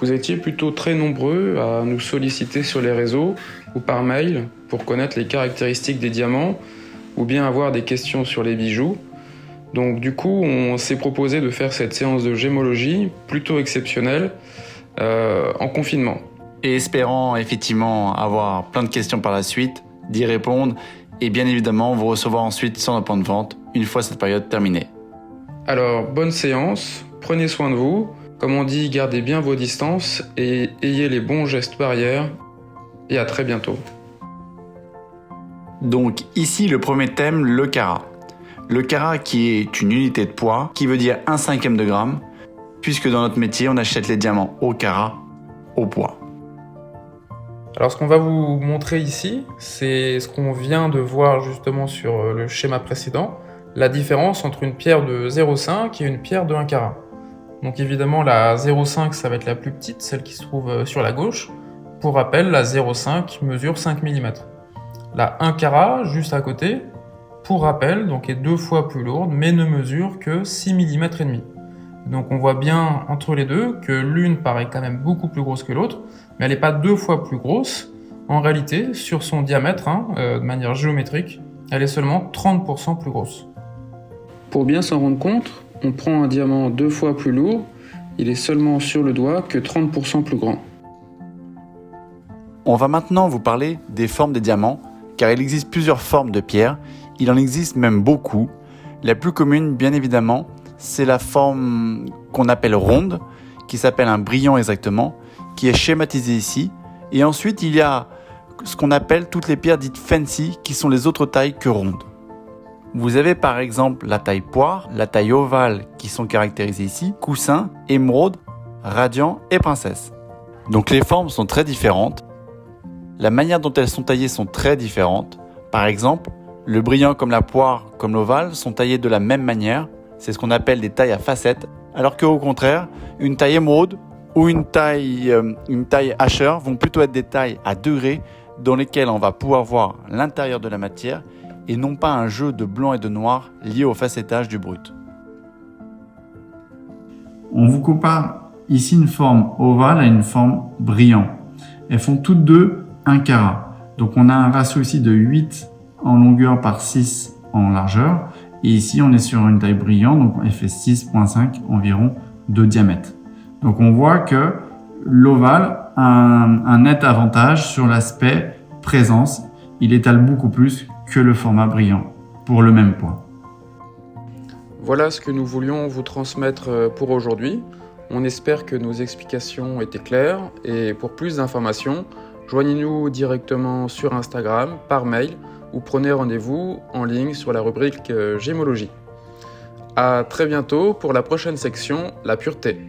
vous étiez plutôt très nombreux à nous solliciter sur les réseaux ou par mail pour connaître les caractéristiques des diamants ou bien avoir des questions sur les bijoux. Donc du coup, on s'est proposé de faire cette séance de gémologie plutôt exceptionnelle en confinement. Et espérant effectivement avoir plein de questions par la suite, d'y répondre et bien évidemment vous recevoir ensuite sur nos points de vente une fois cette période terminée. Alors, bonne séance, prenez soin de vous. Comme on dit, gardez bien vos distances et ayez les bons gestes barrières. Et à très bientôt. Donc ici le premier thème, le carat. Le carat qui est une unité de poids, qui veut dire 1/5 de gramme, puisque dans notre métier on achète les diamants au carat, au poids. Alors ce qu'on va vous montrer ici, c'est ce qu'on vient de voir justement sur le schéma précédent, la différence entre une pierre de 0,5 et une pierre de 1 carat. Donc évidemment la 0,5 ça va être la plus petite, celle qui se trouve sur la gauche. Pour rappel, la 0,5 mesure 5 mm. La 1 carat, juste à côté, pour rappel, donc est 2 fois plus lourde, mais ne mesure que 6 mm et demi. Donc on voit bien entre les deux que l'une paraît quand même beaucoup plus grosse que l'autre, mais elle n'est pas 2 fois plus grosse. En réalité, sur son diamètre, de manière géométrique, elle est seulement 30% plus grosse. Pour bien s'en rendre compte, on prend un diamant 2 fois plus lourd, il est seulement sur le doigt que 30% plus grand. On va maintenant vous parler des formes des diamants, car il existe plusieurs formes de pierres, il en existe même beaucoup. La plus commune, bien évidemment, c'est la forme qu'on appelle ronde, qui s'appelle un brillant exactement, qui est schématisée ici. Et ensuite, il y a ce qu'on appelle toutes les pierres dites fancy, qui sont les autres tailles que rondes. Vous avez par exemple la taille poire, la taille ovale, qui sont caractérisées ici, coussin, émeraude, radiant et princesse. Donc les formes sont très différentes. La manière dont elles sont taillées sont très différentes. Par exemple, le brillant comme la poire, comme l'ovale sont taillés de la même manière. C'est ce qu'on appelle des tailles à facettes. Alors qu'au contraire, une taille émeraude ou une taille hacheur vont plutôt être des tailles à degrés dans lesquelles on va pouvoir voir l'intérieur de la matière et non pas un jeu de blanc et de noir lié au facettage du brut. On vous compare ici une forme ovale à une forme brillant. Elles font toutes deux 1 carat. Donc on a un ratio ici de 8 en longueur par 6 en largeur. Et ici on est sur une taille brillante, donc elle fait 6,5 environ de diamètre. Donc on voit que l'ovale a un net avantage sur l'aspect présence. Il étale beaucoup plus que le format brillant pour le même poids. Voilà ce que nous voulions vous transmettre pour aujourd'hui. On espère que nos explications étaient claires et pour plus d'informations, joignez-nous directement sur Instagram, par mail ou prenez rendez-vous en ligne sur la rubrique Gémologie. À très bientôt pour la prochaine section, la pureté.